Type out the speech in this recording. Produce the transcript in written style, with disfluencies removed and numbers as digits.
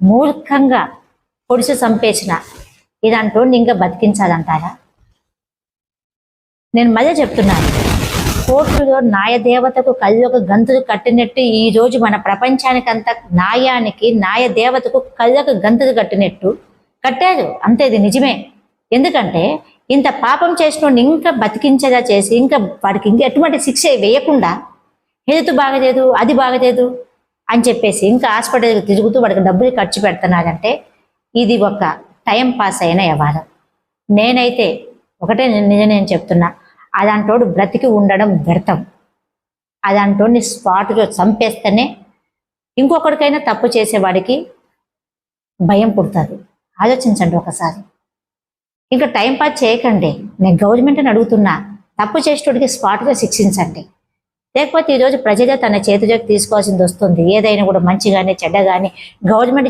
మూర్ఖంగా పొడిచి చంపేసిన ఇదంటూ ఇంకా బతికించాలంటారా? నేను మళ్ళీ చెప్తున్నాను, కోర్టులో న్యాయదేవతకు కళ్ళొక గంతులు కట్టినట్టు ఈ రోజు మన ప్రపంచానికంతా న్యాయదేవతకు కళ్ళొక గంతులు కట్టినట్టు కట్టారు. అంతే, ఇది నిజమే. ఎందుకంటే ఇంత పాపం చేసిన ఇంకా బతికించేలా చేసి ఇంకా వాడికి ఇంకా ఎటువంటి శిక్ష వేయకుండా హెల్త్ బాగలేదు, అది బాగలేదు అని చెప్పేసి ఇంకా హాస్పిటల్కి తిరుగుతూ వాడికి డబ్బులు ఖర్చు పెడుతున్నాడంటే ఇది ఒక టైం పాస్ అయిన వ్యవహారం. నేనైతే ఒకటే నిజం నేను చెప్తున్నా, అలాంటోడు బ్రతికి ఉండడం వ్యర్థం. అలాంటోడిని స్పాట్లో చంపేస్తేనే ఇంకొకరికైనా తప్పు చేసేవాడికి భయం పుడుతుంది. ఆలోచించండి ఒకసారి. ఇంకా టైం పాస్ చేయకండి. నేను గవర్నమెంట్ని అడుగుతున్నా, తప్పు చేసేటోడికి స్పాట్గా శిక్షించండి. లేకపోతే ఈరోజు ప్రజలే తన చేతిలోకి తీసుకోవాల్సింది వస్తుంది. ఏదైనా కూడా మంచి కానీ చెడ్డ కానీ గవర్నమెంట్